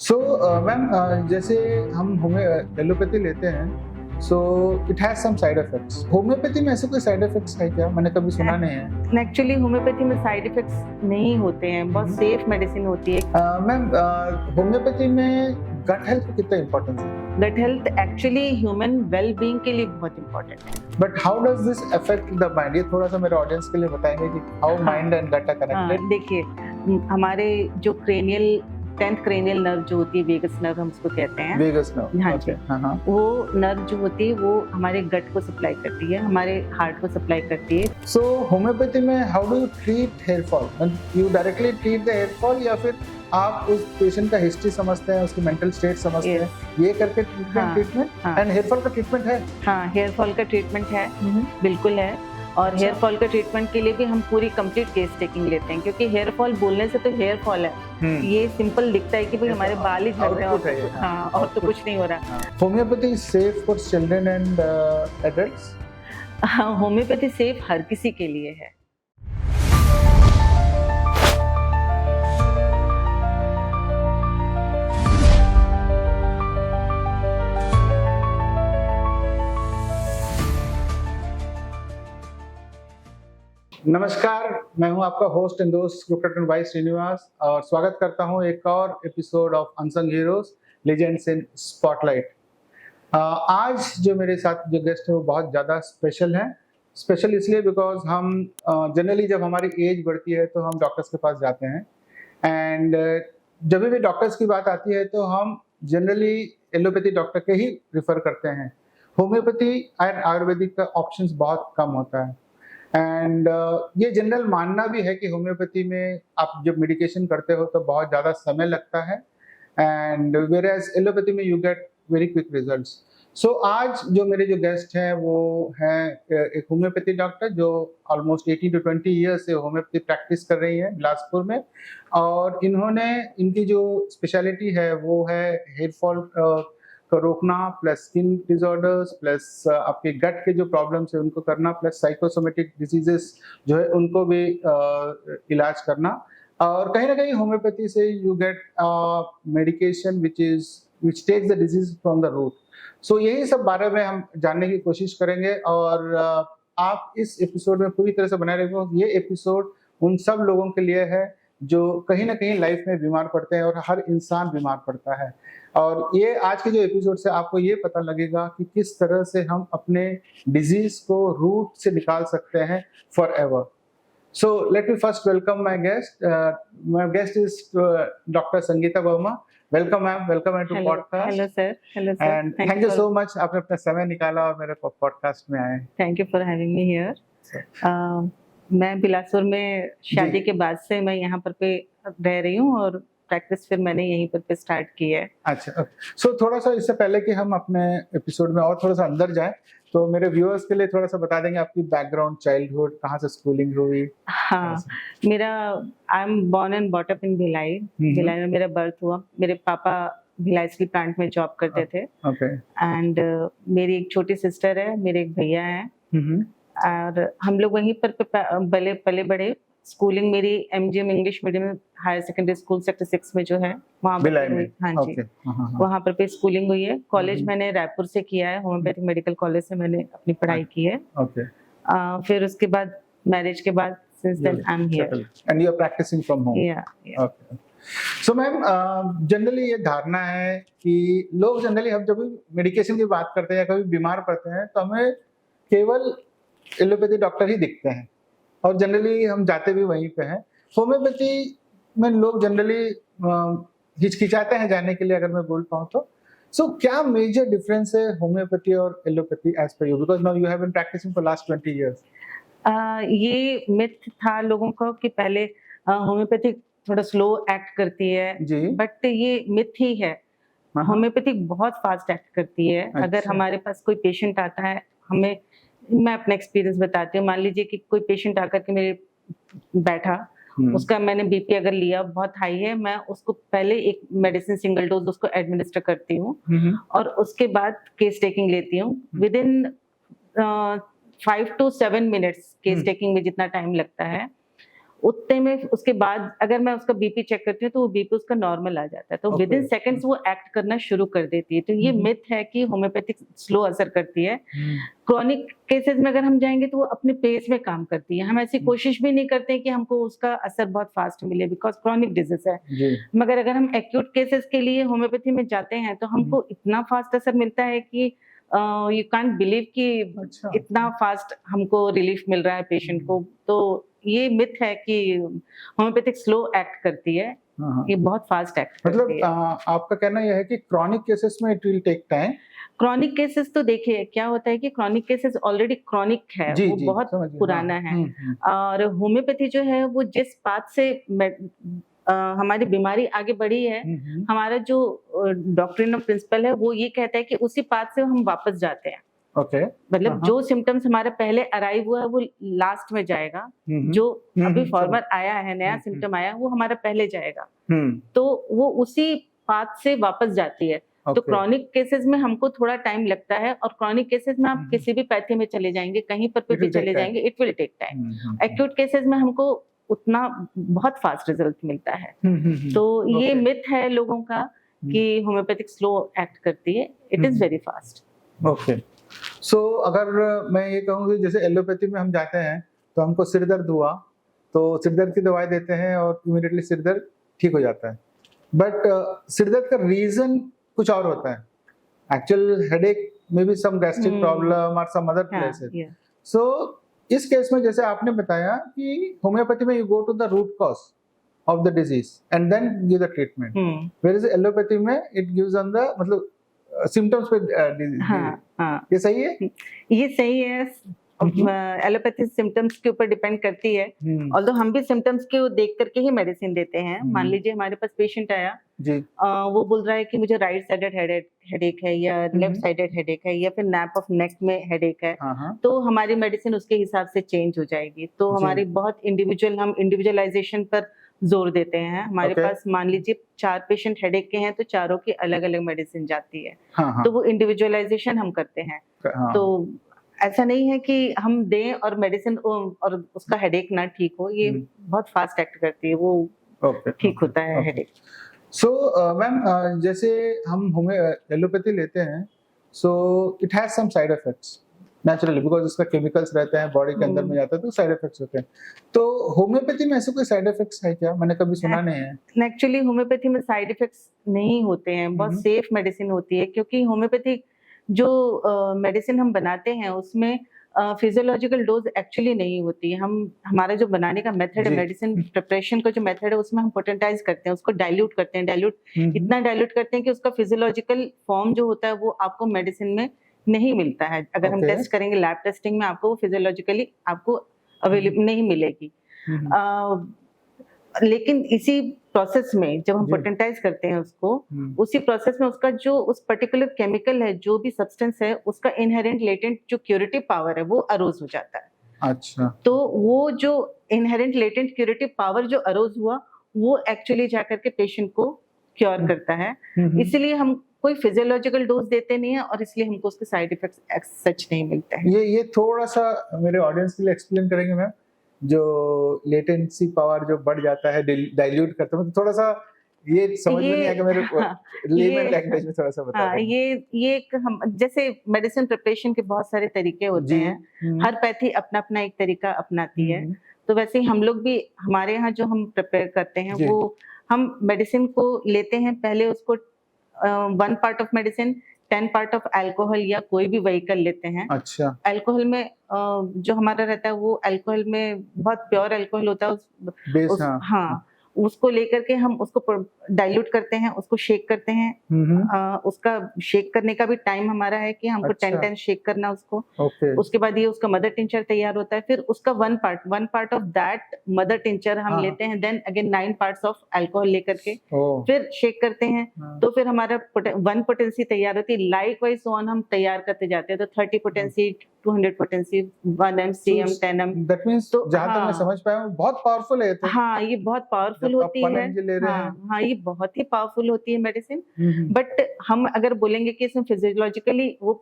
So ma'am जैसे हम allopathy लेते हैं so it has some side effects. Homeopathy में ऐसे कोई साइड इफेक्ट्स है क्या? मैंने कभी सुना नहीं है। एक्चुअली होम्योपैथी में साइड इफेक्ट्स नहीं होते हैं, बहुत सेफ मेडिसिन होती है। मैम होम्योपैथी में गट हेल्थ को कितना इम्पोर्टेंस है? Gut health actually human well being के लिए बहुत इंपॉर्टेंट है। But how does this affect the mind? ये थोड़ा सा मेरे ऑडियंस के लिए बताएंगे कि how mind and gut are connected. देखिए, हमारे जो क्रेनियल 10th क्रेनियल नर्व जो होती है, वेगस नर्व हम उसको कहते हैं। वेगस नर्व, हाँ ओके, जी। हाँ। वो नर्व जो होती है वो हमारे गट को सप्लाई करती है, हमारे हार्ट को सप्लाई करती है। सो होम्योपैथी में how do you treat hair fall? You directly treat the hair fall या फिर आप उस पेशेंट का हिस्ट्री समझते हैं, उसकी मेंटल स्टेट समझते हैं, ये करके ट्रीटमेंट एंड हेयर फॉल का ट्रीटमेंट है? हाँ, हेयर फॉल का ट्रीटमेंट है, बिल्कुल है। और हेयर फॉल का ट्रीटमेंट के लिए भी हम पूरी कंप्लीट केस टेकिंग लेते हैं, क्योंकि हेयर फॉल बोलने से तो हेयर फॉल है, ये सिंपल दिखता है कि भाई हमारे बाल ही झड़ रहे हैं, हाँ, और तो कुछ नहीं हो रहा। Homeopathy is safe for children and adults? हाँ, होम्योपैथी सेफ हर किसी के लिए है। नमस्कार, मैं हूं आपका होस्ट एंड दोस्त डॉक्टर वाई श्रीनिवास और स्वागत करता हूं एक और episode of unsung heroes legends in spotlight. आज जो मेरे साथ जो गेस्ट है वो बहुत ज़्यादा स्पेशल है। स्पेशल इसलिए बिकॉज हम जनरली जब हमारी एज बढ़ती है तो हम डॉक्टर्स के पास जाते हैं एंड जब भी डॉक्टर्स की बात आती है तो हम जनरली एलोपैथी डॉक्टर के ही रिफर करते हैं। होम्योपैथी एंड आयुर्वेदिक का ऑप्शंस बहुत कम होता है एंड ये जनरल मानना भी है कि होम्योपैथी में आप जब मेडिकेशन करते हो तो बहुत ज़्यादा समय लगता है एंड वेयरएज एलोपैथी में you get very quick results. So आज जो मेरे जो गेस्ट हैं वो हैं एक होम्योपैथी डॉक्टर जो ऑलमोस्ट 18 to 20 ईयर्स से होम्योपैथी प्रैक्टिस कर रही है बिलासपुर में, और इनकी जो स्पेशलिटी है वो है हेयर फॉल को रोकना प्लस स्किन डिसऑर्डर्स प्लस आपके गट के जो प्रॉब्लम्स है उनको करना प्लस साइकोसोमेटिक डिजीजेस जो है उनको भी इलाज करना। और कहीं ना कहीं होम्योपैथी से you get medication which takes the disease from the root. So यही सब बारे में हम जानने की कोशिश करेंगे और आप इस एपिसोड में पूरी तरह से बने रहिएगा। ये एपिसोड उन सब लोगों के लिए है जो कहीं ना कहीं लाइफ में बीमार पड़ते हैं और हर इंसान बीमार पड़ता है, और ये आज के जो एपिसोड से आपको ये पता लगेगा कि किस तरह से हम अपने डिजीज को रूट से निकाल सकते हैं forever. So let me first welcome my guest. My guest is doctor Sangeeta Verma. Welcome ma'am, welcome to podcast. Hello sir, hello sir, and thank you so much, आपने अपना समय निकाला और मेरे पॉडकास्ट में आए। Thank you for having me here. मैं बिलासपुर में शादी के बाद से मैं यहाँ पर पे रह रही हूँ और प्रैक्टिस फिर मैंने यहीं पर पे स्टार्ट की है। अच्छा, सो थोड़ा सा इससे पहले कि हम अपने एपिसोड में और थोड़ा सा अंदर जाएं तो मेरे व्यूअर्स के लिए थोड़ा सा बता देंगे आपकी बैकग्राउंड, चाइल्डहुड, कहाँ से स्कूलिंग हुई? हाँ, मेरा I am born and brought up in Bhilai. Bhilai में मेरा बर्थ हुआ। मेरे पापा भिलाई स्टील प्लांट में जॉब करते थे। ओके। एंड मेरी एक छोटी सिस्टर है, मेरे एक भैया हैं और हम लोग वहीं पर पले बड़े। स्कूलिंग मेरी MGM English medium higher secondary school sector 6 में जो है वहाँ पर हुई। हाँ जी, वहाँ पर पे स्कूलिंग हुई है। कॉलेज मैंने रायपुर से किया है, होम्योपैथिक मेडिकल कॉलेज से मैंने अपनी पढ़ाई की है। फिर उसके बाद मैरिज के बाद since then I'm here and you are practicing from home. Yeah. Okay. So ma'am generally ये धारणा है कि लोग जनरली हम जब भी मेडिकेशन की बात करते हैं या कभी बीमार पड़ते हैं तो हमें केवल एलोपैथी डॉक्टर ही दिखते हैं और जनरली हम जाते भी वहीं पे हैं। होम्योपैथी में लोग जनरली हिचकिचाते हैं जाने के लिए, अगर मैं बोल पाऊँ तो। सो क्या मेजर डिफरेंस है होम्योपैथी और allopathy as per you, because now you have been practicing for last 20 years? ये मिथ था लोगों को कि पहले होम्योपैथी थोड़ा स्लो एक्ट करती है, बट ये मिथ ही है। होम्योपैथी बहुत फास्ट एक्ट करती है। अच्छा। अगर हमारे पास कोई पेशेंट आता है, मैं अपना एक्सपीरियंस बताती हूँ। मान लीजिए कि कोई पेशेंट आकर के मेरे बैठा, उसका मैंने बीपी अगर लिया बहुत हाई है, मैं उसको पहले एक मेडिसिन सिंगल डोज उसको एडमिनिस्टर करती हूँ और उसके बाद केस टेकिंग लेती हूँ। With in 5 to 7 minutes case taking में जितना टाइम लगता है, उतने में उसके बाद अगर मैं उसका बीपी चेक करती हूँ तो वो बीपी उसका नॉर्मल आ जाता है, तो विद इन सेकंड्स वो एक्ट करना शुरू कर देती है। तो ये मिथ है कि होम्योपैथिक स्लो असर करती है। क्रॉनिक केसेस में अगर हम जाएंगे तो वो अपने पेस में काम करती है। हम ऐसी कोशिश भी नहीं करते कि हमको उसका असर बहुत फास्ट मिले, बिकॉज क्रॉनिक डिजीज है। मगर अगर हम एक्यूट केसेस के लिए होम्योपैथी में जाते हैं तो हमको इतना फास्ट असर मिलता है कि यू कांट बिलीव कि इतना फास्ट हमको रिलीफ मिल रहा है पेशेंट को। तो ये मिथ है कि होम्योपैथिक स्लो एक्ट करती है, ये बहुत फास्ट एक्ट करती है। मतलब आपका कहना यह है कि क्रॉनिक केसेस में it will take time. Chronic cases तो देखिए क्या होता है कि क्रॉनिक केसेस ऑलरेडी क्रॉनिक है, वो बहुत पुराना है। और होम्योपैथी जो है वो जिस पाथ से हमारी बीमारी आगे बढ़ी है, हमारा जो डॉक्ट्रिन ऑफ प्रिंसिपल है वो ये कहता है कि उसी पाथ से हम वापस जाते हैं। मतलब जो सिम्टम्स हमारा पहले अराइव हुआ है वो लास्ट में जाएगा, जो अभी फॉर्मर आया है, नया सिम्टम आया वो हमारा पहले जाएगा, तो वो उसी पाथ से वापस जाती है। तो क्रॉनिक केसेस में हमको थोड़ा टाइम लगता है, और क्रॉनिक केसेस में आप किसी भी पैथी में चले जाएंगे, कहीं पर भी चले जाएंगे, it will take time. Acute cases में हमको उतना बहुत फास्ट रिजल्ट मिलता है। तो ये मिथ है लोगों का कि होम्योपैथिक स्लो एक्ट करती है, it is very fast. Okay, so अगर मैं ये कहूँ कि जैसे एलोपैथी में हम जाते हैं तो हमको सिर दर्द हुआ तो सिर दर्द की दवाई देते हैं और इमीडिएटली सिर दर्द ठीक हो जाता है, बट सिर दर्द का रीजन कुछ और होता है। एक्चुअल हेडेक में भी सम गैस्ट्रिक प्रॉब्लम और सम अदर प्लेसेस। सो इस केस में जैसे आपने बताया कि होम्योपैथी में you go to the root cause of the disease and then give the treatment, whereas allopathy में इट गिव्स ऑन द मतलब सिम्टम्स पे। ये सही है? ये सही है। एलोपैथी सिम्टम्स के ऊपर डिपेंड करती है, ऑल्दो हम भी सिम्टम्स को देख करके ही मेडिसिन देते हैं। मान लीजिए हमारे पास पेशेंट आया जी, वो बोल रहा है कि मुझे राइट साइडेड हेडेक है या लेफ्ट साइडेड हेडेक है या फिर नैप ऑफ नेक में हेडेक है, तो हमारी मेडिसिन उसके हिसाब से चेंज हो जाएगी। तो हमारी बहुत हम इंडिविजुअलाइजेशन पर जोर देते हैं। हमारे पास मान लीजिए 4 पेशेंट हेडेक के हैं तो चारों की अलग अलग मेडिसिन जाती है। तो वो इंडिविजुअलाइजेशन हम करते हैं। तो ऐसा नहीं है कि हम दें और मेडिसिन और उसका हेडेक ना ठीक हो, ये बहुत फास्ट एक्ट करती है, वो ठीक होता है हेडेक। सो मैम जैसे हम एलोपैथी लेते हैं, so it has some side effects naturally, because इसका केमिकल्स रहते हैं बॉडी के अंदर में जाता है तो साइड इफेक्ट्स होते हैं। तो होम्योपैथी में ऐसे कोई साइड इफेक्ट्स है क्या? मैंने कभी सुना नहीं है। एक्चुअली होम्योपैथी में साइड इफेक्ट्स नहीं होते हैं, बहुत सेफ मेडिसिन होती है, क्योंकि होम्योपैथी जो मेडिसिन हम बनाते हैं उसमें फिजियोलॉजिकल डोज एक्चुअली नहीं होती है। हमारा जो बनाने का मेथड है, मेडिसिन प्रिपरेशन का जो मेथड है, उसमें हम पोटेंटाइज करते हैं, उसको डाइल्यूट करते हैं, इतना डाइल्यूट करते हैं कि उसका फिजियोलॉजिकल फॉर्म जो होता है वो आपको मेडिसिन में नहीं मिलता है। अगर हम टेस्ट करेंगे लैब टेस्टिंग में, आपको फिजियोलॉजिकली आपको अवेलेबल नहीं मिलेगी। लेकिन इसी प्रोसेस में जब हम पोटेंटाइज करते हैं उसको, उसी प्रोसेस में उसका जो उस पर्टिकुलर केमिकल है, जो भी सब्सटेंस है, उसका इनहेरेंट लेटेंट जो क्यूरेटिव पावर है वो अरोज हो जाता है। अच्छा, तो वो जो इनहेरेंट लेटेंट क्यूरेटिव पावर जो अरोज हुआ वो एक्चुअली जाकर के पेशेंट को क्योर करता है। इसलिए हम कोई फिजियोलॉजिकल डोज देते नहीं है और इसलिए हमको उसके साइड इफेक्ट्स सच नहीं मिलते हैं। ये थोड़ा सा मेरे ऑडियंस के लिए एक्सप्लेन करेंगे मैम? जो लेटेंसी पावर जो बढ़ जाता है डाइल्यूट करते हैं, तो थोड़ा सा ये समझ में नहीं आएगा मेरे को, लेमन लैंग्वेज में थोड़ा सा बता दें। ये एक हम जैसे मेडिसिन प्रिपरेशन के बहुत सारे तरीके होते हैं, हर पैथी अपना अपना एक तरीका अपनाती है। तो वैसे ही हम लोग भी, हमारे यहाँ जो हम प्रिपेयर करते हैं वो हम मेडिसिन को लेते हैं, पहले उसको 1 part of medicine 10 part of alcohol या कोई भी व्हीकल लेते हैं। अच्छा, अल्कोहल में जो हमारा रहता है वो अल्कोहल में बहुत प्योर अल्कोहल होता है, हाँ, उसको लेकर के हम उसको डाइल्यूट करते हैं, उसको शेक करते हैं। उसका शेक करने का भी टाइम हमारा है कि हमको 10 शेक करना उसको। उसके बाद ये उसका मदर टिंचर तैयार होता है, फिर उसका 1 part of that mother tincture हम लेते हैं, then again 9 parts of alcohol लेकर के फिर शेक करते हैं। तो फिर हमारा 1 पोटेंसी तैयार होती है। लाइक वाइज ऑन हम तैयार करते जाते हैं, तो 30 potency, 200 potency, 1 mcm, 10 m। That means जहां तक मैं समझ पाया हूं बहुत पावरफुल है। हाँ, ये बहुत पावरफुल होती है। हाँ, ये बहुत ही पावरफुल होती है मेडिसिन। बट हम अगर बोलेंगे कि इसमें फिजियोलॉजिकली वो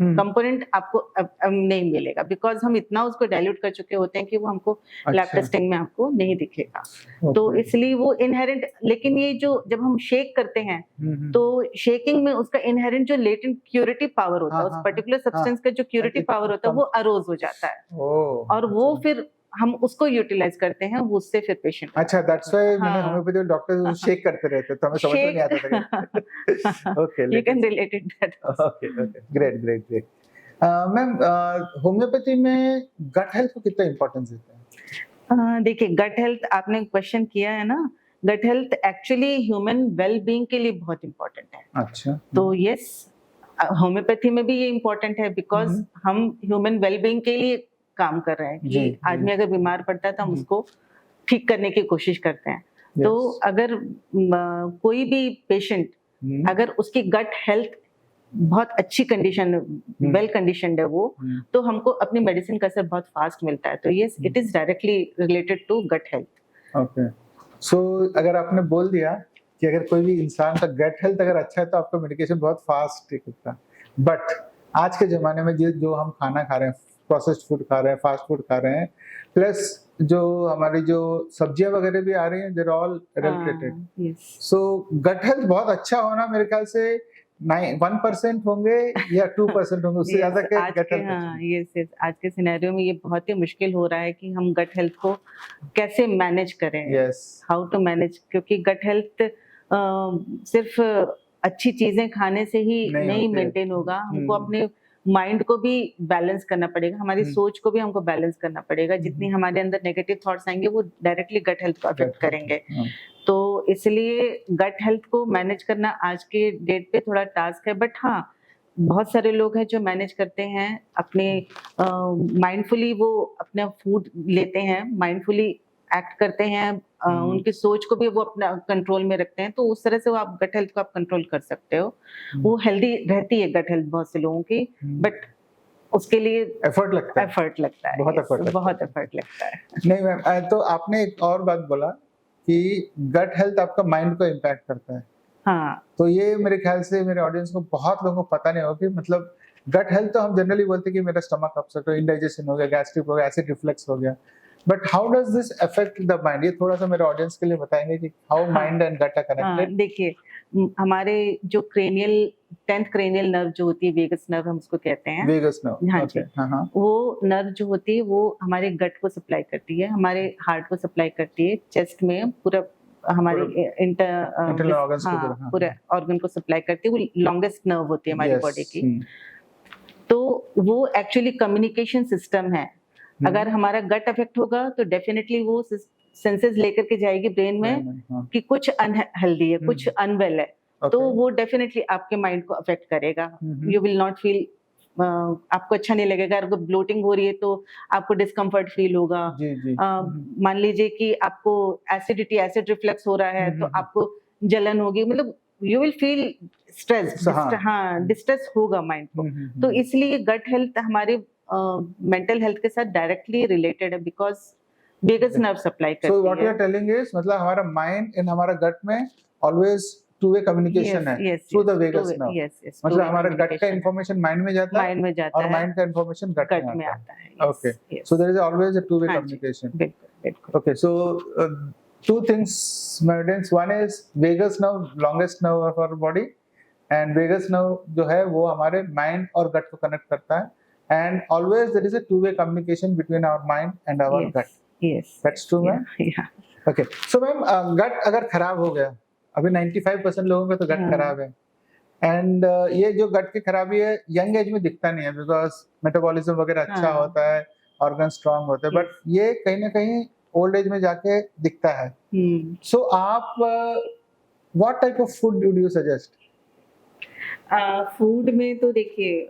कंपोनेंट आपको अब नहीं मिलेगा, बिकॉज हम इतना उसको डाइल्यूट कर चुके होते हैं कि वो हमको लैब अच्छा। टेस्टिंग में आपको नहीं दिखेगा। तो ओके। इसलिए वो इनहेरेंट, लेकिन ये जो जब हम शेक करते हैं तो शेकिंग में उसका इनहेरेंट जो लेटेंट क्यूरेटिव पावर होता है, उस पर्टिकुलर सब्सटेंस का जो क्यूरेटिव पावर होता है वो अरोज हो जाता है और वो फिर हम उसको यूटिलाइज करते हैं, वो उससे फिर पेशेंट। अच्छा, दैट्स व्हाई मैंने हाँ। होम्योपैथी डॉक्टर शेक करते रहते तो हमें समझ में नहीं आता था। Okay, you can relate it that. Okay okay, great great great. Ma'am, homeopathy में गट हेल्थ को कितना इंपॉर्टेंस देते हैं? देखिए, गट हेल्थ आपने क्वेश्चन किया है ना, gut health actually human well being के लिए बहुत इंपॉर्टेंट है। अच्छा। तो यस, होम्योपैथी में भी ये इम्पोर्टेंट है, बिकॉज हम ह्यूमन वेल बीइंग के लिए काम कर रहे हैं कि आदमी अगर बीमार पड़ता है तो हम उसको ठीक करने की कोशिश करते हैं। तो अगर कोई भी पेशेंट अगर उसकी गट हेल्थ बहुत अच्छी कंडीशन, वेल कंडीशनड है वो, तो हमको अपनी मेडिसिन का असर बहुत फास्ट मिलता है। तो yes, it is directly related to gut health. Okay, so अगर आपने बोल दिया कि अगर कोई भी इंसान का गट हेल्थ अगर अच्छा है तो आपका मेडिकेशन बहुत फास्ट ठीक होता है, बट आज के जमाने में जो हम खाना खा रहे हैं, प्रोसेस्ड फूड खा रहे हैं, फास्ट फूड खा रहे हैं, प्लस जो हमारी जो सब्जियां वगैरह भी आ रही हैं, they're all eradicated. So gut health बहुत अच्छा होना मेरे ख्याल से 1% होंगे या 2% होंगे, उससे ज्यादा के गट हेल्थ। हाँ, यस, आज के सिनेरियो में ये बहुत ही मुश्किल हो रहा है कि हम गट हेल्थ को कैसे मैनेज करें, हाउ टू मैनेज, क्योंकि गट हेल्थ सिर्फ अच्छी चीजें खाने से ही नहीं मेंटेन होगा। हमको अपने माइंड को भी बैलेंस करना पड़ेगा, हमारी सोच को भी हमको बैलेंस करना पड़ेगा। जितनी हमारे अंदर नेगेटिव थॉट्स आएंगे वो डायरेक्टली गट हेल्थ को अफेक्ट करेंगे। तो इसलिए गट हेल्थ को मैनेज करना आज के डेट पे थोड़ा टास्क है, बट हाँ, बहुत सारे लोग हैं जो मैनेज करते हैं अपने माइंडफुली, वो अपना फूड लेते हैं, माइंडफुली एक्ट करते हैं, उनकी सोच को भी वो अपना कंट्रोल में रखते हैं। तो उस तरह से वो आप गट हेल्थ को आप कंट्रोल कर सकते हो। वो हेल्दी रहती है गट हेल्थ बहुत से लोगों की, बट उसके लिए एफर्ट लगता है, बहुत एफर्ट लगता है। नहीं मैम, तो आपने एक और बात बोला कि गट हेल्थ आपका माइंड को इम्पैक्ट करता है। हाँ, तो ये मेरे ख्याल से मेरे ऑडियंस को, बहुत लोगों को पता नहीं होगा कि मतलब गट हेल्थ तो हम जनरली बोलते हैं कि मेरा स्टमक अपसेट हो, इंडाइजेशन हो गया, गैस्ट्रिक हो गया, एसिड रिफ्लक्स हो गया, but how does this affect the mind? ये थोड़ा सा मेरे ऑडियंस के लिए बताएंगे कि how mind and gut are connected. देखिए, हमारे जो क्रेनियल 10th क्रेनियल नर्व जो होती है, वेगस नर्व हम उसको कहते हैं, वेगस नर्व, हाँ जी, वो नर्व जो होती है वो हमारे गट को सप्लाई करती है, हमारे हार्ट को सप्लाई करती है, चेस्ट में पूरा हमारे इंटरनल ऑर्गन्स को, पूरे ऑर्गन को सप्लाई करती है। वो लॉन्गेस्ट नर्व होती है हमारी बॉडी की। तो वो एक्चुअली कम्युनिकेशन सिस्टम है। अगर हमारा गट अफेक्ट होगा तो डेफिनेटली वो सेंसेस लेकर के जाएगी ब्रेन में कि कुछ अनहेल्दी है, कुछ अनवेल है, तो वो डेफिनेटली आपके माइंड को अफेक्ट करेगा। यू विल नॉट फील, आपको अच्छा नहीं लगेगा। अगर ब्लोटिंग हो रही है तो आपको डिस्कम्फर्ट फील होगा। मान लीजिए कि आपको एसिड रिफ्लक्स हो रहा है तो आपको जलन होगी, मतलब यू विल फील स्ट्रेस, हाँ, डिस्ट्रेस होगा माइंड को। तो इसलिए गट हेल्थ हमारे मेंटल हेल्थ के साथ डायरेक्टली रिलेटेड है, बिकॉज वेगस नर्व सप्लाई करती है। So what you are telling is, मतलब हमारा माइंड एंड हमारा गट में ऑलवेज टू वे कम्युनिकेशन है थ्रू द वेगस नर्व। मतलब हमारा गट का इंफॉर्मेशन माइंड में जाता है और माइंड का इंफॉर्मेशन गट में आता है। Okay, so there is always a two way communication. Okay, so two things, my audience. One is vagus nerve, longest nerve of our body, and vagus nerve जो है वो हमारे mind और gut को connect करता है, and always there is a two-way communication between our mind and our gut. Yes, that's true, ma'am. Yeah. Okay, so ma'am, gut अगर खराब हो गया, अभी 95% लोगों का तो gut खराब है, and ये जो gut की खराबी है यंग एज में दिखता नहीं है, because metabolism वगैरह अच्छा होता है, organ strong होते हैं, but ये कहीं ना कहीं ओल्ड एज में जाके दिखता है। सो आप what type of food do you suggest? Food में तो देखिए,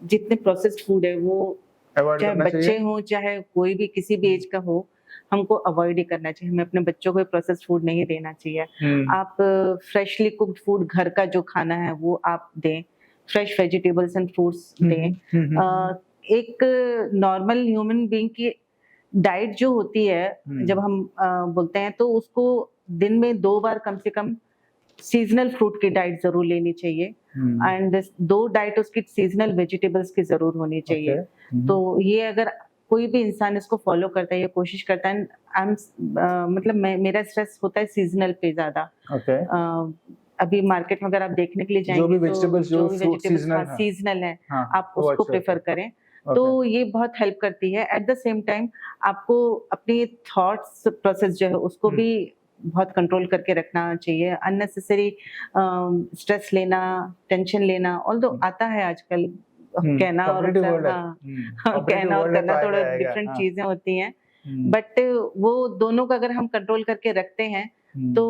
जितने प्रोसेस्ड फूड है वो चाहे बच्चे हो चाहे कोई भी किसी भी एज का हो, हमको अवॉइड ही करना चाहिए। हमें अपने बच्चों को प्रोसेस्ड फूड नहीं देना चाहिए। आप फ्रेशली कुक्ड फूड, घर का जो खाना है वो आप दें, फ्रेश वेजिटेबल्स एंड फ्रूट्स दें। एक नॉर्मल ह्यूमन बीइंग की डाइट जो होती है, जब हम बोलते हैं तो उसको दिन में 2 बार कम से कम सीजनल फ्रूट की डाइट जरूर लेनी चाहिए, एंड 2 डाइट उसकी सीजनल वेजिटेबल्स की जरूर होनी चाहिए। तो ये अगर कोई भी इंसान इसको फॉलो करता है, ये कोशिश करता है, मतलब मेरा स्ट्रेस होता है सीजनल पे ज्यादा। अभी मार्केट में अगर आप देखने के लिए जाएंगे, जो भी वेजिटेबल्स सीजनल है, आप उसको प्रेफर करें। तो ये बहुत हेल्प करती है। एट द सेम टाइम आपको अपनी थॉट्स प्रोसेस जो है उसको भी बहुत कंट्रोल करके रखना चाहिए। अननेसेसरी स्ट्रेस लेना, टेंशन लेना, ऑल्दो आता है आजकल, कहना और कहना और करना थोड़ा डिफरेंट चीजें होती हैं, बट वो दोनों का अगर हम कंट्रोल करके रखते हैं तो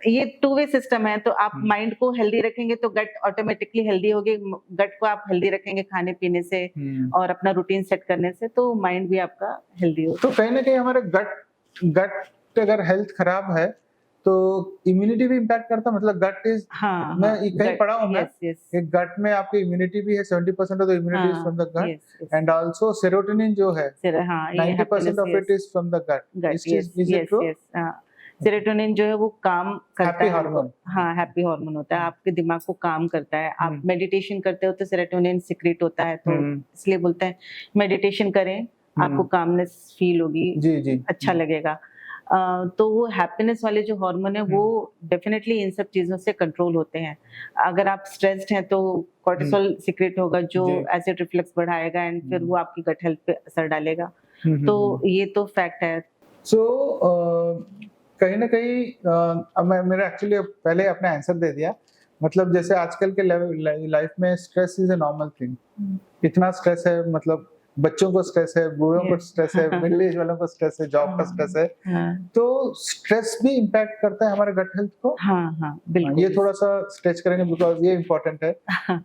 ये 2 वे सिस्टम है। तो आप माइंड को हेल्दी रखेंगे तो गट ऑटोमेटिकली हेल्दी होगी। गट को आप हेल्दी रखेंगे खाने पीने से और अपना रूटीन सेट करने से, तो माइंड भी आपका हेल्दी होगा। तो कहीं ना कहीं हमारे गट अगर हेल्थ खराब है तो इम्यूनिटी भी इम्पैक्ट करता है, मतलब गट इज, मैं कहीं पढ़ा हूं मैं, एक गट में आपकी इम्यूनिटी भी है, 70% of the immunity is from the gut, and also serotonin जो है 90% of it is from the gut. Is it true? Serotonin जो है वो काम करता हैप्पी है, हार्मोन। हाँ, हैप्पी हार्मोन होता है, आपके दिमाग को काम करता है। आप मेडिटेशन करते हो तो सेरोटोनिन सिक्रेट होता है, तो इसलिए बोलते हैं मेडिटेशन करें, आपको कामनेस फील होगी, जी अच्छा लगेगा। तो वो हैप्पीनेस वाले जो हार्मोन है वो डेफिनेटली इन सब चीजों से कंट्रोल होते हैं। अगर आप स्ट्रेस्ड हैं तो कॉर्टिसोल सिक्रेट होगा जो एसिड रिफ्लक्स बढ़ाएगा, एंड फिर वो आपकी गट हेल्थ पे असर डालेगा। तो ये तो फैक्ट है। सो कहीं ना कहीं अब मेरा एक्चुअली पहले अपना आंसर दे दिया, मतलब जैसे आजकल के लाइफ में stress is a normal thing. इतना स्ट्रेस है, मतलब बच्चों को स्ट्रेस है, बूढ़ों को स्ट्रेस है, मिडिल एज वालों को स्ट्रेस है, जॉब का स्ट्रेस है, तो स्ट्रेस भी इम्पैक्ट करता है हमारे गट हेल्थ को। बिल्कुल। ये थोड़ा सा स्ट्रेच करेंगे बिकॉज ये इम्पोर्टेंट है।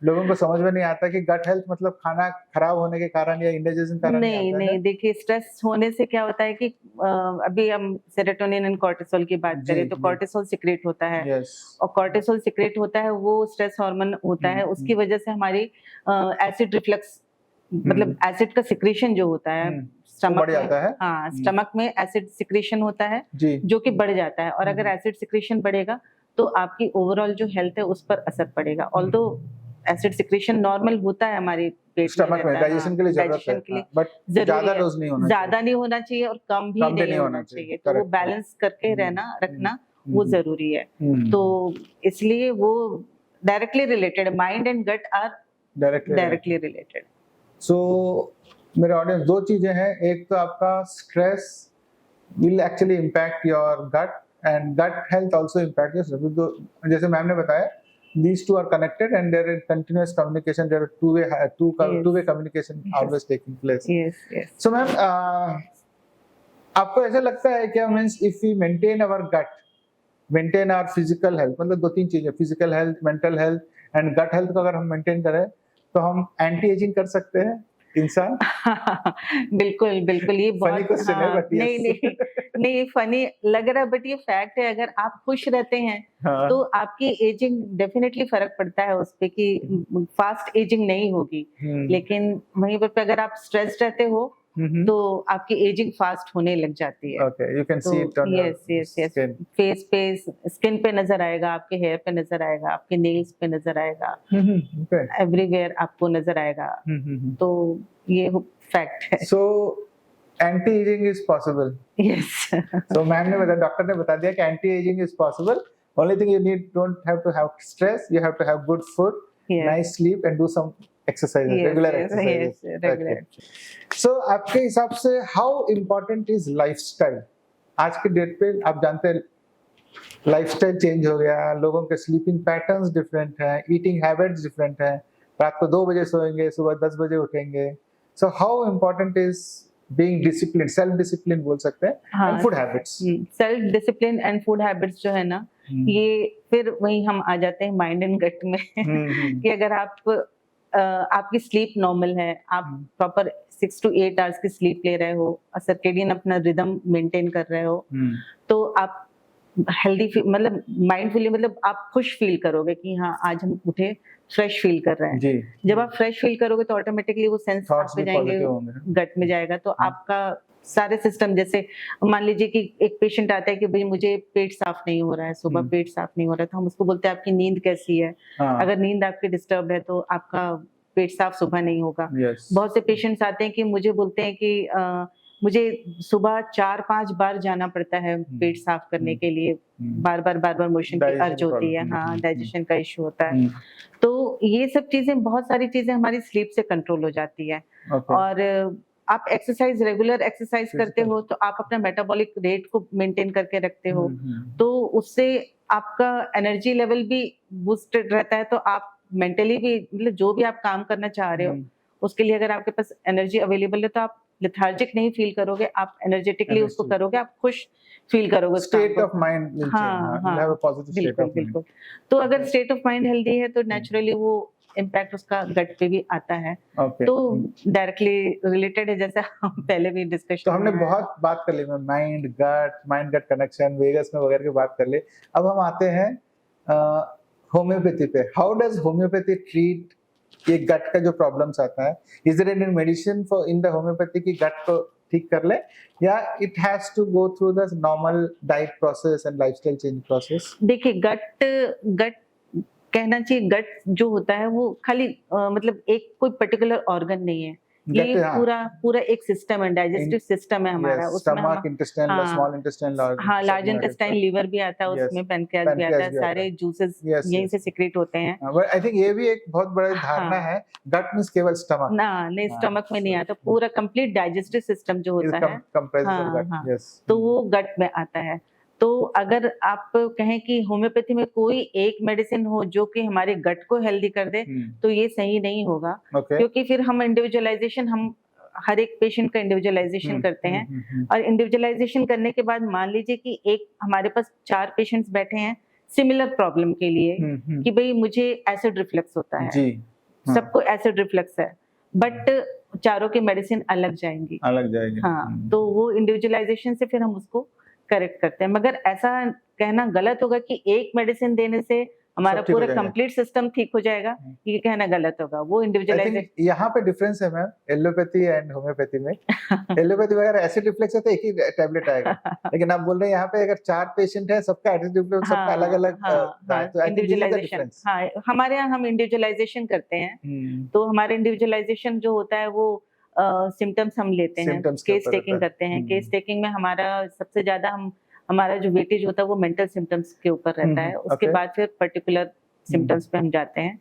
लोगों को समझ में नहीं आता कि गट हेल्थ मतलब खाना खराब होने के कारण या इंडाइजेशन कारण नहीं, देखिए स्ट्रेस होने से क्या होता है कि अभी हम सेरोटोनिन एंड कॉर्टिसोल की बात करें तो कॉर्टिसोल सिक्रेट होता है, और कॉर्टिसोल सिक्रेट होता है वो स्ट्रेस हार्मोन होता है। उसकी वजह से हमारी एसिड रिफ्लक्स, मतलब एसिड का सिक्रेशन जो होता है स्टमक में, हाँ, स्टमक में एसिड सिक्रेशन होता है जो कि बढ़ जाता है, और अगर एसिड सिक्रेशन बढ़ेगा तो आपकी ओवरऑल जो हेल्थ है उस पर असर पड़ेगा। ऑल्दो एसिड सिक्रेशन नॉर्मल होता है हमारे पेट स्टमक में, डाइजेशन के लिए जरूरत है, बट ज्यादा डोज नहीं होना चाहिए, ज्यादा नहीं होना चाहिए और कम भी नहीं होना चाहिए। तो वो बैलेंस करके रखना वो जरूरी है। तो इसलिए वो directly related, mind and gut are directly related. So मेरे ऑडियंस, 2 चीजें हैं, एक तो आपका stress will actually impact your gut and gut health also impact your, जैसे मैम ने बताया, these two are connected and there is continuous communication, there are two-way communication always taking place. Yes. So ma'am, आपको ऐसा लगता है क्या, means if we maintain our gut, maintain our physical health, मतलब 2-3 चीजें, physical health, mental health and gut health को अगर हम मेंटेन करें तो हम एंटी एजिंग कर सकते हैं इंसान? बिल्कुल, ये बहुत क्वेश्चन है, बट नहीं फनी लग रहा है, बट ये फैक्ट है। अगर आप खुश रहते हैं तो आपकी एजिंग डेफिनेटली फर्क पड़ता है उस पे, कि फास्ट एजिंग नहीं होगी। लेकिन वहीं पर अगर आप स्ट्रेस्ड रहते हो तो आपकी एजिंग फास्ट होने लग जाती है। Okay, you can see it on your skin. Face पे, स्किन पे नजर आएगा, आपके हेयर पे नजर आएगा, आपके नेल्स पे नजर आएगा, एवरीवेयर आपको नजर आएगा। तो ये फैक्ट है। So anti aging is possible? Yes. So ma'am ने बताया, डॉक्टर ने बता दिया कि anti aging is possible. Only thing you need, don't have to have stress, you have to have good food, nice sleep and do some exercise, regular exercise. So आपके हिसाब से how important is lifestyle? आज के date पे आप जानते हैं lifestyle change हो गया, लोगों के स्लीपिंग पैटर्न्स डिफरेंट है, ईटिंग हैबिट्स डिफरेंट है, रात को 2 बजे सोएंगे, सुबह 10 बजे उठेंगे। So how important is being disciplined, self discipline बोल सकते हैं, and food habits. Self discipline and food habits जो है ना, ये फिर वही हम आ जाते हैं माइंड एंड गट में। कि अगर आपकी स्लीप नॉर्मल है, आप प्रॉपर 6 to 8 आवर्स की स्लीप ले रहे हो, सर्केडियन अपना रिदम मेंटेन कर रहे हो, तो आप हेल्दी, मतलब माइंडफुली, मतलब आप खुश फील करोगे कि हाँ आज हम उठे, फ्रेश फील कर रहे हैं। जब आप फ्रेश फील करोगे तो ऑटोमेटिकली वो सेंस आप पे जाएंगे, गट में जाएगा, तो आपका सारे सिस्टम, जैसे मान लीजिए कि एक पेशेंट आता है कि भाई मुझे पेट साफ नहीं हो रहा है, सुबह पेट साफ नहीं हो रहा है, तो हम उसको बोलते हैं आपकी नींद कैसी है। अगर नींद आपकी डिस्टर्ब है तो आपका पेट साफ सुबह नहीं होगा। बहुत से पेशेंट्स आते हैं कि मुझे बोलते हैं कि मुझे सुबह 4-5 बार जाना पड़ता है पेट साफ करने के लिए, बार-बार मोशन की अर्ज होती है, हाँ, डाइजेशन का इश्यू होता है। तो ये सब चीजें, बहुत सारी चीजें हमारी स्लीप से कंट्रोल हो जाती है। और आप एक्सरसाइज, रेगुलर एक्सरसाइज करते हो तो आप अपना मेटाबॉलिक रेट को मेंटेन करके रखते हो, तो उससे आपका एनर्जी लेवल भी बूस्टेड रहता है, तो आप मेंटली भी, मतलब जो भी आप काम करना चाह रहे हो उसके लिए अगर आपके पास एनर्जी अवेलेबल है तो आप लेथार्जिक नहीं फील करोगे, आप एनर्जेटिकली उसको करोगे, आप खुश फील करोगे। State of mind will change, you have a positive state of mind. तो अगर स्टेट ऑफ माइंड हेल्दी है तो नेचुरली वो इम्पैक्ट उसका गट पे भी आता है। तो डायरेक्टली रिलेटेड है, जैसे हम पहले भी डिस्कशन, तो हमने बहुत बात कर ली, माइंड गट कनेक्शन, वेगस में वगैरह की बात कर ली। अब हम आते हैं होम्योपैथी पे। हाउ डज होम्योपैथी ट्रीट ये गट का जो प्रॉब्लम्स आता है? Is there any medicine for in the homeopathy की गट को ठीक कर ले, या it has to go through the normal diet process and lifestyle change process? देखिए, गट कहना चाहिए, गट जो होता है वो खाली मतलब एक कोई पर्टिकुलर ऑर्गन नहीं है, ये पूरा एक सिस्टम है, डाइजेस्टिव सिस्टम है हमारा। स्टमक, इंटेस्टाइन, स्मॉल इंटेस्टाइन, हाँ, लार्ज इंटेस्टाइन, लीवर भी आता है उसमें, पैनक्रियास भी आता है, सारे जूसेस यहीं से सिक्रेट होते हैं। बट आई थिंक ये भी एक बहुत बड़ी धारणा है, गट मींस केवल स्टमक ना, नहीं, स्टमक में नहीं आता, पूरा कंप्लीट डाइजेस्टिव सिस्टम जो होता है तो वो गट में आता है। तो अगर आप कहें कि होम्योपैथी में कोई एक मेडिसिन हो जो कि हमारे गट को हेल्दी कर दे, तो ये सही नहीं होगा, क्योंकि फिर हम इंडिविजुअलाइजेशन, हम हर एक पेशेंट का इंडिविजुअलाइजेशन करते हैं, और इंडिविजुअलाइजेशन करने के बाद मान लीजिए कि एक हमारे पास 4 पेशेंट्स बैठे हैं सिमिलर प्रॉब्लम के लिए, कि भाई मुझे एसिड रिफ्लक्स होता है, सबको एसिड रिफ्लक्स है, बट चारों की मेडिसिन अलग जाएंगी। हाँ, तो वो इंडिविजुअलाइजेशन से फिर हम उसको करेक्ट करते हैं। मगर ऐसा कहना गलत होगा कि एक मेडिसिन देने से हमारा पूरा कंप्लीट सिस्टम ठीक हो जाएगा, ये कहना गलत होगा। वो इंडिविजुअलाइजेशन, यहाँ पे डिफरेंस है मैम एलोपैथी एंड होम्योपैथी में। एलोपैथी में अगर एसिड रिफ्लक्स है तो एक ही टैबलेट आएगा, लेकिन आप बोल रहे हैं यहाँ पे अगर 4 पेशेंट है, सबका एसिड रिफ्लक्स सबका अलग-अलग है, तो इंडिविजुअलाइजेशन, हाँ, हमारे यहाँ हम इंडिविजुअलाइजेशन करते हैं। तो हमारे इंडिविजुअलाइजेशन जो होता है वो सिम्टम्स हम लेते हैं, केस टेकिंग करते हैं। केस टेकिंग में हमारा सबसे ज्यादा हमारा जो वेटेज होता है वो मेंटल सिम्टम्स के ऊपर रहता है, उसके बाद फिर पर्टिकुलर सिम्टम्स पे हम जाते हैं।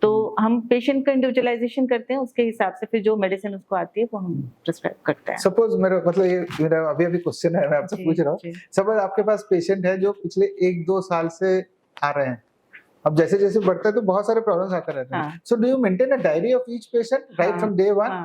तो हम पेशेंट का इंडिविजुअलाइजेशन करते हैं, उसके हिसाब से फिर जो मेडिसिन उसको आती है वो हम प्रिस्क्राइब करते हैं। सपोज ये मेरा अभी क्वेश्चन है, मैं आपसे पूछ रहा हूँ, सपोज आपके पास पेशेंट है जो पिछले 1-2 साल से आ रहे हैं, अब जैसे जैसे बढ़ता है तो बहुत सारे प्रॉब्लम्स आते रहते हैं, so do you maintain a diary of each patient right from day 1?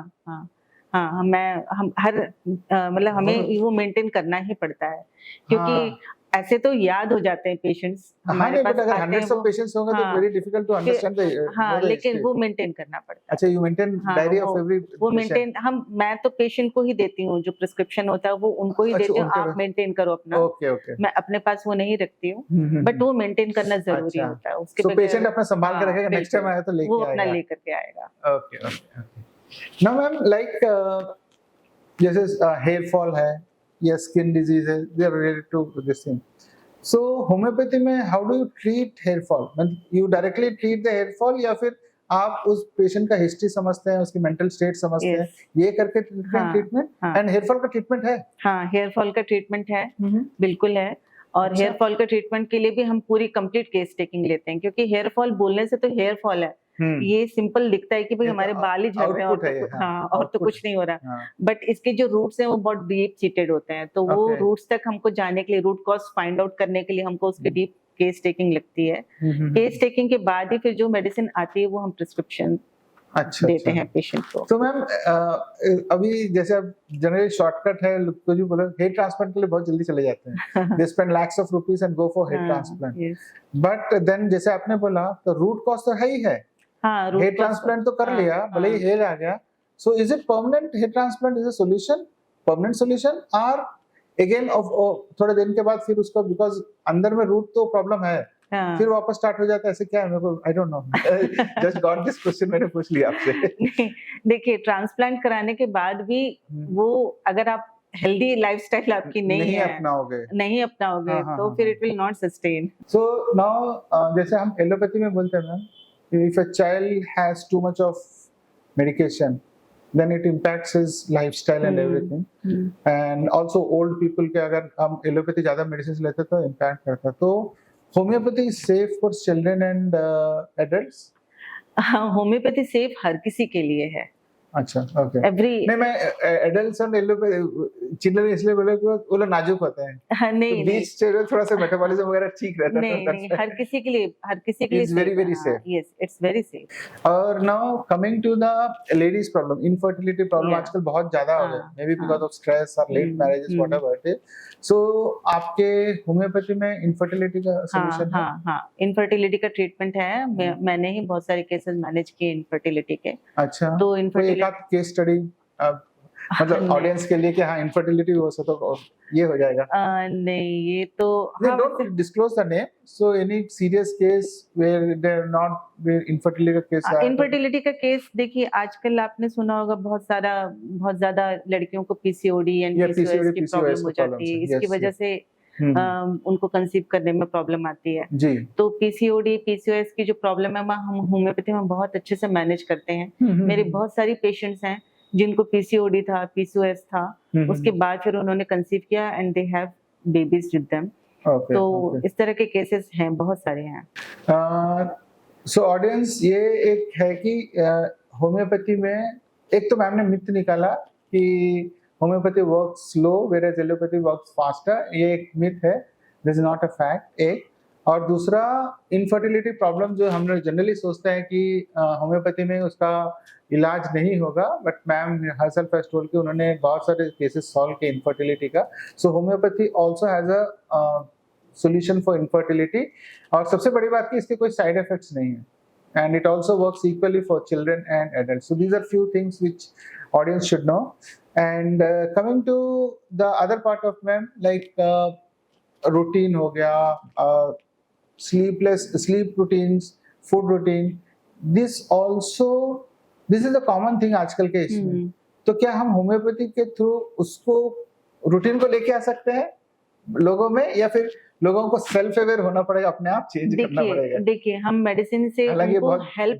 हाँ, हम हर मतलब हमें वो मेंटेन करना ही पड़ता है, क्योंकि ऐसे तो याद हो जाते हैं पेशेंट्स हमारे पास, अगर हंड्रेड्स ऑफ पेशेंट्स होंगे तो very difficult to understand the, हाँ, लेकिन वो मेंटेन करना पड़ता है। अच्छा, you maintain diary of every, वो मेंटेन मैं तो पेशेंट को ही देती हूँ, जो प्रिस्क्रिप्शन होता है वो उनको ही देती हूँ, आप मेंटेन करो अपना। ओके, मैं अपने पास वो नहीं रखती हूँ, बट वो मेंटेन करना जरूरी होता है। उसके तो पेशेंट अपना संभाल के रखेगा, नेक्स्ट टाइम आए तो लेके आएगा, वो अपना लेकर के आएगा। ओके। नाउ मैम, लाइक जैसे हेयर फॉल है या स्किन डिजीज है, they are related to this thing. So homeopathy में how do you treat hair fall? मतलब you directly treat the hair fall, या फिर आप उस पेशेंट का हिस्ट्री समझते हैं, उसकी मेंटल स्टेट समझते हैं, ये करके ट्रीटमेंट? एंड हेयर फॉल का ट्रीटमेंट है? हाँ, हेयर फॉल का ट्रीटमेंट है, बिल्कुल है। और हेयर फॉल के ट्रीटमेंट के लिए भी हम पूरी कंप्लीट केस टेकिंग लेते हैं, क्योंकि हेयर फॉल बोलने से तो हेयर फॉल है, ये सिंपल दिखता है कि भाई हमारे बाल ही झड़ रहे हैं, और तो कुछ नहीं हो रहा, बट इसके जो रूट्स हैं वो बहुत डीप सीटेड होते हैं, तो वो रूट्स तक हमको जाने के लिए, रूट कॉज फाइंड आउट करने के लिए हमको उसके डीप केस टेकिंग लगती है। केस टेकिंग के बाद ही फिर जो मेडिसिन आती है वो हम प्रिस्क्रिप्शन देते हैं पेशेंट को। तो मैम अभी जैसे अब जनरली शॉर्टकट है, कुछ भी बोलो, हेयर ट्रांसप्लांट के लिए बहुत जल्दी चले जाते हैं, they spend lakhs of rupees and go for hair transplant, but then जैसे आपने बोला तो रूट कॉज तो है ही है, हेयर ट्रांसप्लांट तो कर लिया, भले ही हेयर आ गया, so is it permanent? Hair transplant is a solution, permanent solution, और अगेन ऑफ थोड़े दिन के बाद फिर उसको, बिकॉज अंदर में रूट तो प्रॉब्लम है, फिर वापस स्टार्ट हो जाता है, ऐसे क्या है? मेरे को I don't know, just got this question, मैंने पूछ लिया आपसे। देखिए, ट्रांसप्लांट कराने के बाद भी वो, अगर आप हेल्दी लाइफस्टाइल आपकी नहीं नहीं अपनाओगे, तो फिर it will not sustain. So now जैसे हम एलोपैथी में बोलते हैं ma'am, if a child has too much of medication then it impacts his lifestyle and everything, and also old people के अगर हम एलोपैथी ज्यादा मेडिसिन लेते हैं तो इम्पैक्ट करता है। तो homeopathy is safe for children and adults? हाँ, होम्योपैथी सेफ हर किसी के लिए है। अच्छा, ओके। एवरी नहीं, मैं एडल्ट्स और चिल्ड्रन इसलिए बोले कि वो लोग नाजुक होते हैं। हाँ, नहीं, तो बीच से थोड़ा सा मेटाबॉलिज्म वगैरह ठीक रहता है। नहीं, हर किसी के लिए It's very safe. Yes, it's very safe. और now coming to the ladies problem, infertility problem आजकल बहुत ज्यादा हो गया, may be because of stress और late marriages whatever it is. So आपके होम्योपैथी में इनफर्टिलिटी का सॉल्यूशन है? हाँ, इनफर्टिलिटी का ट्रीटमेंट है। मैंने ही बहुत सारे केसेस मैनेज किए इनफर्टिलिटी के। अच्छा, तो इनफर्टिलिटी केस स्टडी मतलब ऑडियंस के लिए कि हाँ इनफर्टिलिटी हो सो तो ये हो जाएगा? नहीं, ये तो don't disclose the name, so any serious case where there not where infertility का केस है? इनफर्टिलिटी का केस देखिए, आजकल आपने सुना होगा बहुत ज्यादा लड़कियों को पीसीओडी एंड पीसीओएस की प्रॉब्लम हो जाती है। इसकी वजह से उनको कंसीव करने में प्रॉब्लम आती है जी। तो पीसीओडी पीसीओएस की जो प्रॉब्लम है हम होम्योपैथी में बहुत अच्छे से मैनेज करते हैं। मेरे बहुत सारी पेशेंट्स हैं जिनको पीसीओडी था, पीसीओएस था, उसके बाद फिर उन्होंने कंसीव किया and they have babies with them. तो इस तरह के केसेस हैं, बहुत सारे हैं। सो ऑडियंस, ये एक है कि होम्योपैथी में एक तो मैम ने मिथ निकाला कि homeopathy works slow whereas allopathy works faster. ये एक मिथ है, this is not a fact, एक। और दूसरा, इनफर्टिलिटी प्रॉब्लम जो हम लोग जनरली सोचते हैं कि होम्योपैथी में उसका इलाज नहीं होगा, but ma'am herself has told कि उन्होंने बहुत सारे केसेस सॉल्व किए इनफर्टिलिटी का। So homeopathy also has a solution for infertility. और सबसे बड़ी बात कि इसके कोई साइड इफेक्ट्स नहीं है, and it also works equally for children and adults. So these are few things which audience should know. And coming to the other part of ma'am, like routine हो गया, sleep routines, food routine, this is a common thing आजकल के इसमें। तो क्या हम homeopathy के through उसको रूटीन को लेके आ सकते हैं लोगों में, या फिर लोगों को सेल्फ अवेयर होना पड़ेगा, अपने आप चेंज करना पड़ेगा? देखिए, हम मेडिसिन से उनको हेल्प,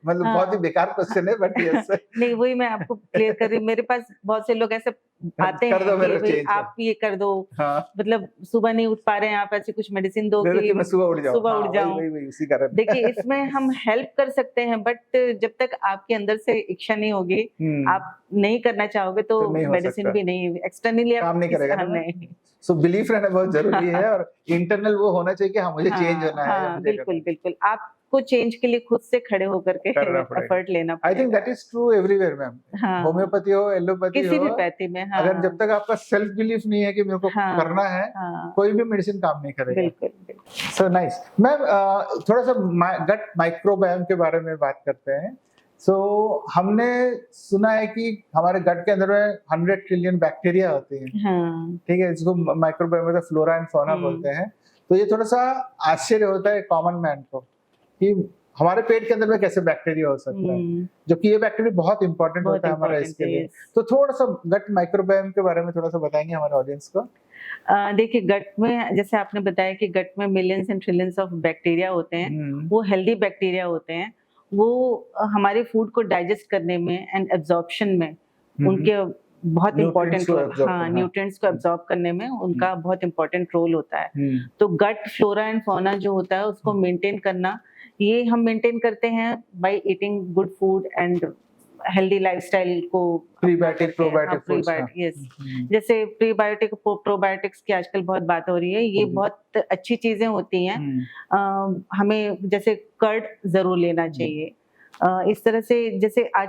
मतलब बहुत ही बेकार क्वेश्चन है, बट यस नहीं, वही मैं आपको क्लियर कर रही हूँ। मेरे पास बहुत से लोग ऐसे आते हैं कि आप ये कर दो, मतलब सुबह नहीं उठ पा रहे हैं, आप ऐसी कुछ मेडिसिन दो कि मैं सुबह उठ जाऊं। उसी कारण देखिए, इसमें हम हेल्प कर सकते हैं, बट जब तक आपके अंदर से इच्छा नहीं होगी, आप नहीं करना चाहोगे तो मेडिसिन भी नहीं, एक्सटर्नली काम नहीं करेगा। सो बिलीफ रहना बहुत जरूरी है, और इंटरनल वो होना चाहिए कि हाँ मुझे चेंज होना है। बिल्कुल आपको चेंज के लिए खुद से खड़े होकर के एफर्ट लेना पड़ेगा। I think that is true everywhere ma'am, homeopathy हो, एलोपैथी हो, किसी भी पैथी में। अगर जब तक आपका सेल्फ बिलीफ नहीं है कि मेरे को करना है, कोई भी मेडिसिन काम नहीं करेगा। बिल्कुल। सो नाइस मैम, थोड़ा सा गट माइक्रोबायोम के बारे में बात करते हैं। हमने सुना है कि हमारे गट के अंदर में 100 ट्रिलियन बैक्टीरिया होते हैं, ठीक है, जिसको माइक्रोबायोम मतलब फ्लोरा एंड फौना बोलते हैं। तो ये थोड़ा सा आश्चर्य होता है कॉमन मैन को कि हमारे पेट के अंदर में कैसे बैक्टीरिया हो सकता है, जबकि ये बैक्टीरिया बहुत इंपॉर्टेंट होता है हमारा इसके लिए। तो थोड़ा सा गट माइक्रोबायोम के बारे में थोड़ा सा बताएंगे हमारे ऑडियंस को? देखिए, गट में जैसे आपने बताया कि गट में millions and trillions of bacteria होते हैं, वो हेल्दी बैक्टीरिया होते हैं। वो हमारे फूड को डाइजेस्ट करने में एंड एब्जॉर्प्शन में उनके बहुत इम्पोर्टेंट रोल, न्यूट्रिएंट्स को एब्जॉर्ब करने में उनका बहुत इम्पोर्टेंट रोल होता है। तो गट फ्लोरा एंड फौना जो होता है उसको मेंटेन करना, ये हम मेंटेन करते हैं by eating good food and healthy lifestyle को। प्रीबायोटिक प्रोबायोटिक, यस, जैसे प्रीबायोटिक प्रोबायोटिक्स की आजकल बहुत बात हो रही है, ये बहुत अच्छी चीजें होती हैं। हमें जैसे कर्ड जरूर लेना चाहिए। इस तरह से जैसे आज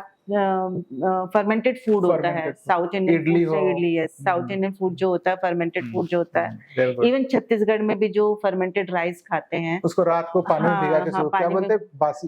फर्मेंटेड फूड होता है, south Indian idli, yes, south Indian food जो होता है, फर्मेंटेड फूड जो होता है, इवन छत्तीसगढ़ में भी जो फर्मेंटेड राइस खाते हैं, उसको रात को पानी में भिगा के क्या बोलते हैं, बासी,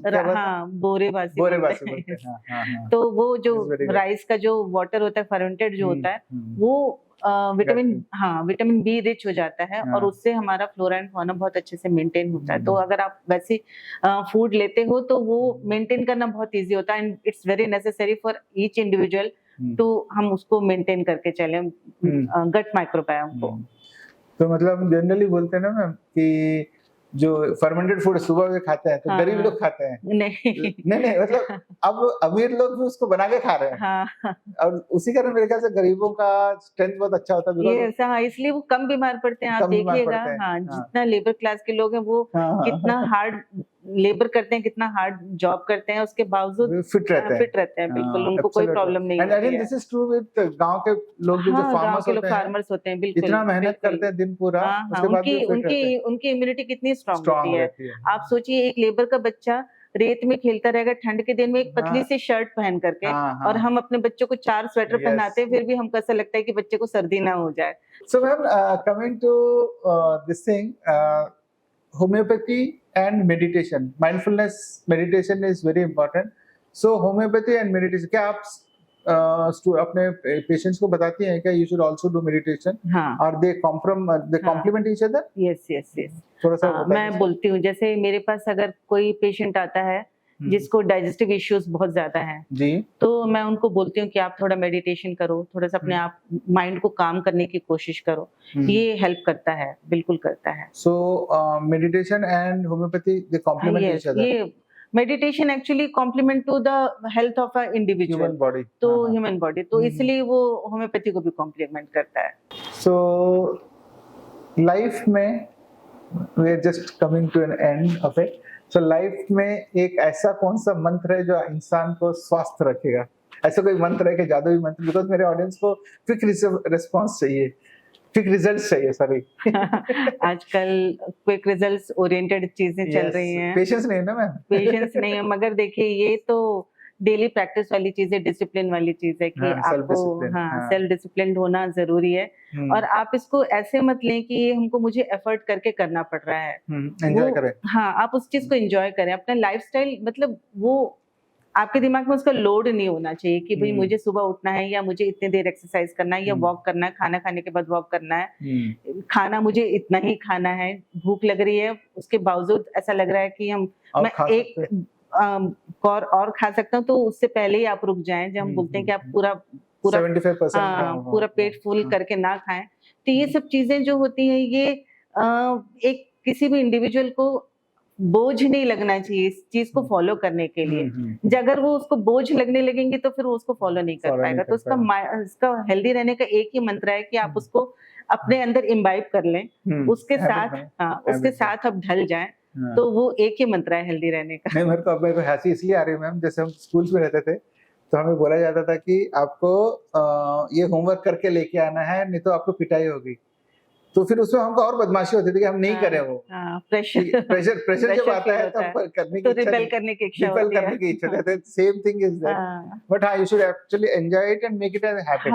बोरे बासी बोलते हैं। तो वो जो राइस का जो वाटर होता है, फर्मेंटेड जो होता है, वो विटामिन बी रिच हो जाता है, और उससे हमारा फ्लोरा एंड फौना बहुत अच्छे से मेंटेन होता है। तो अगर आप वैसे फूड लेते हो तो वो मेंटेन करना बहुत इजी होता है, and it's very necessary for each individual तो हम उसको मेंटेन करके चले गट माइक्रोबायोम को। तो मतलब जनरली बोलते हैं ना मैम कि जो फर्मेंटेड फूड सुबह में खाते हैं तो गरीब लोग खाते हैं। नहीं नहीं मतलब अब अमीर लोग भी उसको बना के खा रहे हैं। और उसी कारण मेरे ख्याल से गरीबों का स्ट्रेंथ बहुत अच्छा होता है। ये ऐसा इसलिए वो कम बीमार पड़ते हैं। आप देखिएगा जितना लेबर क्लास के लोग हैं वो कितना हार्ड लेबर करते हैं, कितना हार्ड जॉब करते हैं, उसके बावजूद फिट रहते हैं बिल्कुल, उनको कोई प्रॉब्लम नहीं होती है। दिस इज ट्रू विद गांव के लोग भी जो फार्मर्स होते हैं बिल्कुल इतना मेहनत करते हैं दिन पूरा, उसके बाद भी फिट रहते हैं। उनकी इम्यूनिटी कितनी स्ट्रांग होती है। आप सोचिए एक लेबर का बच्चा रेत में खेलता रहेगा ठंड के दिन में एक पतली सी शर्ट पहन करके, और हम अपने बच्चों को 4 स्वेटर पहनाते हैं, फिर भी हमको ऐसा लगता है कि बच्चे को सर्दी ना हो जाए। So ma'am coming to this thing, homeopathy and meditation, mindfulness meditation is very important. So homeopathy and meditation, क्या आप अपने पेशेंट्स को बताती हैं क्या you should also do meditation? Are they complement each other? Yes. थोड़ा सा मैं बोलती हूँ, जैसे मेरे पास अगर कोई पेशेंट आता है जिसको डाइजेस्टिव इश्यूज बहुत ज्यादा हैं जी, तो मैं उनको बोलती हूँ कि आप थोड़ा मेडिटेशन करो, थोड़ा सा अपने आप माइंड को काम करने की कोशिश करो। ये हेल्प करता है, बिल्कुल करता है। So meditation and homeopathy they complement each other. ये meditation actually complement to the health of a individual human body, तो ह्यूमन बॉडी, तो इसलिए वो होम्योपैथी को भी कॉम्प्लीमेंट करता है। सो लाइफ में we are just coming to an end of it. So life में एक ऐसा कौन सा मंत्र है जो इंसान को स्वस्थ रखेगा? ऐसा कोई मंत्र है कि जादुई मंत्र? बिकॉज मेरे ऑडियंस को क्विक रिस्पॉन्स चाहिए, क्विक रिजल्ट्स चाहिए। सॉरी आजकल क्विक रिजल्ट्स ओरिएंटेड चीजें चल रही हैं। पेशेंस नहीं है ना मैम? पेशेंस नहीं है, मगर देखिए ये तो डेली प्रैक्टिस वाली चीज है, डिसिप्लिन वाली चीज है कि आपको सेल्फ डिसिप्लिन होना जरूरी है। और आप इसको ऐसे मत लें कि ये मुझे एफर्ट करके करना पड़ रहा है। एंजॉय करें। आप उस चीज को एंजॉय करें। अपना लाइफस्टाइल मतलब वो आपके दिमाग में उसका लोड नहीं होना चाहिए कि भाई मुझे सुबह उठना है या मुझे इतने देर एक्सरसाइज करना है या वॉक करना है, खाना खाने के बाद वॉक करना है, खाना मुझे इतना ही खाना है, भूख लग रही है उसके बावजूद ऐसा लग रहा है कि मैं एक और खा सकता हूँ, तो उससे पहले ही आप रुक जाएं। जब हम बोलते हैं कि आप पूरा 75% पूरा पेट फुल करके ना खाएं, तो ये सब चीजें जो होती हैं ये एक किसी भी इंडिविजुअल को बोझ नहीं लगना चाहिए इस चीज को फॉलो करने के लिए। अगर वो उसको बोझ लगने लगेंगे तो फिर वो उसको फॉलो नहीं कर पाएगा। तो उसका हेल्दी रहने का एक ही मंत्र है कि आप उसको अपने अंदर इम्बाइब कर लें, उसके साथ आप ढल जाएं। तो वो एक ही मंत्र है हेल्दी रहने का। नहीं, मेरे को हंसी इसलिए आ रही है मैम, जैसे हम स्कूल्स में रहते थे तो हमें बोला जाता था कि आपको ये होमवर्क करके लेके आना है, नहीं तो आपको पिटाई होगी। तो फिर उसमें हमको और बदमाशी होती थी कि हम नहीं करें वो। प्रेशर जब आता है तब करने की इच्छा होती है। Same thing is that, but हाँ, you should actually enjoy it and make it as habit.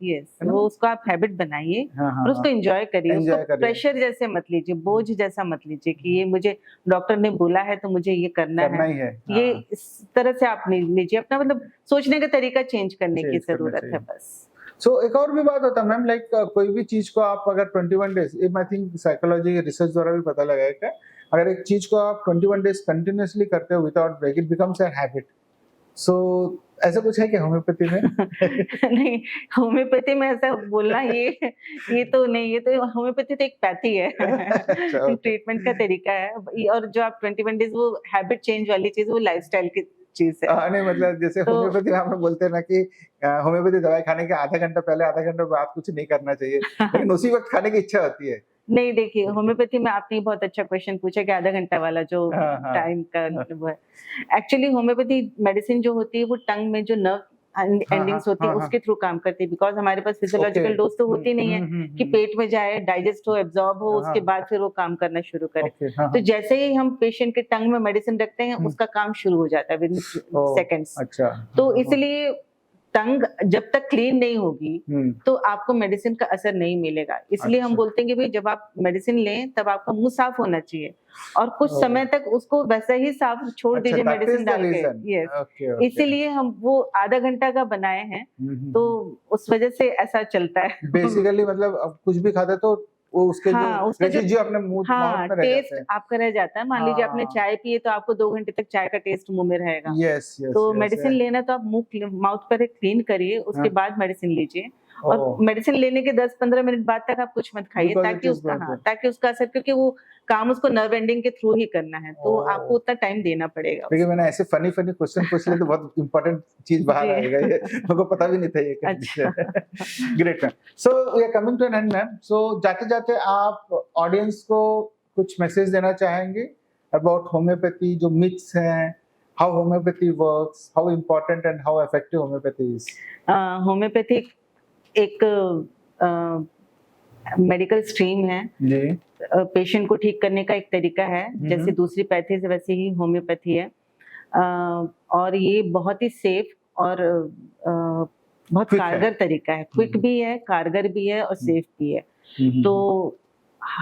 Yes, वो उसको आप हैबिट बनाइए और उसको एंजॉय करिए। उसको प्रेशर जैसे मत लीजिए, बोझ जैसा मत लीजिए कि ये मुझे डॉक्टर ने बोला है तो मुझे ये करना है। ये इस तरह से आप नहीं लीजिए। अपना मतलब सोचने का तरीका चेंज करने की जरूरत है बस। एक और भी बात होता है मैम, लाइक कोई भी चीज को आप अगर 21 days, I think psychology research द्वारा भी पता लगा है कि अगर एक चीज को आप 21 डेज कंटिन्यूअसली करते हो without break, it becomes a habit. So ऐसा कुछ है क्या होम्योपैथी में? नहीं, होम्योपैथी में ऐसा बोलना ये तो नहीं, ये तो होम्योपैथी तो एक पैथी है। अच्छा, ट्रीटमेंट का तरीका है। और जो आप 21 डेज वो हैबिट चेंज वाली चीज, वो लाइफस्टाइल की चीज है। नहीं मतलब जैसे होम्योपैथी में हम बोलते हैं ना कि होम्योपैथी दवाई खाने के आधा घंटा पहले आधा घंटा बाद कुछ नहीं करना चाहिए, लेकिन उसी वक्त खाने की इच्छा होती है। नहीं, देखिए होम्योपैथी में आपने बहुत अच्छा क्वेश्चन पूछा कि आधा घंटा वाला जो टाइम का वो है। एक्चुअली होम्योपैथी मेडिसिन जो होती है वो टंग में जो नर्व एंडिंग्स होती है उसके थ्रू काम करती है। बिकॉज हमारे पास फिजियोलॉजिकल डोज तो होती नहीं है कि पेट में जाए, डाइजेस्ट हो, एब्जॉर्ब हो, उसके बाद फिर वो काम करना शुरू करे। तो जैसे ही हम पेशेंट के टंग में मेडिसिन रखते हैं उसका काम शुरू हो जाता है विद सेकेंड्स। तो इसलिए टंग जब तक क्लीन नहीं होगी तो आपको मेडिसिन का असर नहीं मिलेगा। इसलिए हम बोलते हैं कि भाई जब आप मेडिसिन लें तब आपका मुंह साफ होना चाहिए और कुछ समय तक उसको वैसा ही साफ छोड़ दीजिए मेडिसिन डाल के। यस, इसीलिए हम वो आधा घंटा का बनाए हैं, तो उस वजह से ऐसा चलता है। बेसिकली मतलब अब कुछ भी खाते तो वो उसके हाँ, जो उसका जो रेसिड्यू अपने मुंह हाँ, माउथ में रह टेस्ट जाते हैं। आपका रह जाता है। मान लीजिए आपने हाँ। चाय पी है तो आपको 2 घंटे तक चाय का टेस्ट मुँह में रहेगा। यस यस तो यस मेडिसिन लेना तो आप माउथ पहले क्लीन करिए, उसके हाँ। बाद मेडिसिन लीजिए। और ओह मेडिसिन लेने के 10-15 मिनट बाद तक आप कुछ मत खाइए, बिकॉज इट ताकि इज उसका गोइंग टू ताकि उसका असर, क्योंकि वो काम उसको नर्व एंडिंग के थ्रू ही करना है, तो आपको ओह उतना टाइम देना पड़ेगा देखिए उसको। मैंने ऐसे फनी फनी क्वेश्चन पूछ लिए तो बहुत इंपॉर्टेंट चीज बाहर जी। आएगा ये मेरे को पता भी नहीं था ये अच्छा। Great ma'am so we are coming to an end ma'am so जाते जाते आप ऑडियंस को कुछ मैसेज देना चाहेंगे अबाउट होम्योपैथी जो मिथ्स हैं how homeopathy works how important and how effective homeopathy is homeopathy एक मेडिकल स्ट्रीम है। जी पेशेंट को ठीक करने का एक तरीका है, जैसे दूसरी पैथी से वैसे ही होम्योपैथी है। और ये बहुत ही सेफ और बहुत Quick है। कारगर तरीका है, क्विक भी है, कारगर भी है और सेफ भी है। तो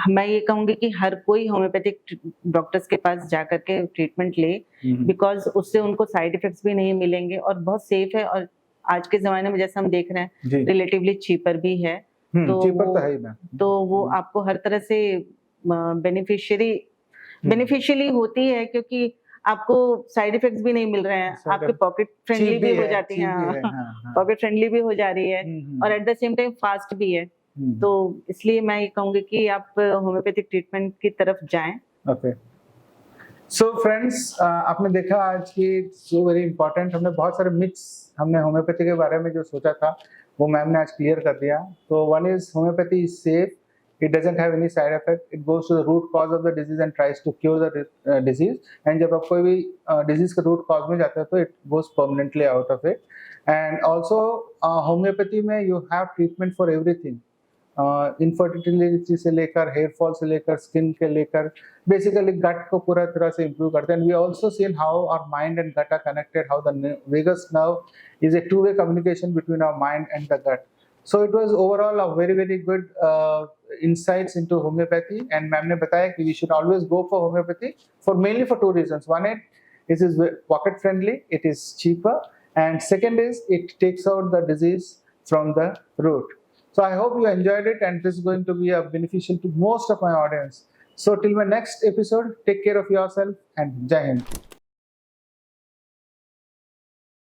मैं ये कहूँगी कि हर कोई होम्योपैथिक डॉक्टर्स के पास जा करके ट्रीटमेंट ले, बिकॉज़ उससे उनको साइड इफेक्ट्स भी नहीं मिलेंगे और बहुत सेफ है, और आज के ज़माने में जैसा हम देख रहे हैं जी रिलेटिवली चीपर भी है। तो चीपर तो वो है ही मैम वो आपको हर तरह से बेनिफिशियली होती है, क्योंकि आपको साइड इफेक्ट्स भी नहीं मिल रहे हैं, Side आपके effect- पॉकेट फ्रेंडली cheap भी हो है जाती cheap भी है, है हाँ हाँ पॉकेट फ्रेंडली भी हो जा रही है और at the same time fast भी है। तो इसलिए मैं ये कहूँगी कि आप होम्योपैथिक ट्रीटमेंट की तरफ जाएं। ओके सो फ्रेंड्स आपने देखा आज की सो वेरी इंपॉर्टेंट हमने बहुत सारे मिथ्स हमने होम्योपैथी के बारे में जो सोचा था वो मैम ने आज क्लियर कर दिया तो one is homeopathy is safe it doesn't have any side effect it goes to the root cause of the disease and tries to cure the disease and जब आप कोई भी disease के root cause में जाते हो तो it goes permanently out of it and also homeopathy में you have treatment for everything infertility से लेकर हेयर फॉल से लेकर स्किन के लेकर बेसिकली गट को पूरा तरह से इम्प्रूव करते हैं and we also seen how our mind and gut are connected how the vagus nerve is a two way communication between our mind and the gut so it was overall a very good insights into homeopathy and ma'am ne bataya ki we should always go for homeopathy for mainly for two reasons one it is pocket friendly it is cheaper and second is it takes out the disease from the root so I hope you enjoyed it and this is going to be beneficial to most of my audience so till my next episode take care of yourself and Jai Hind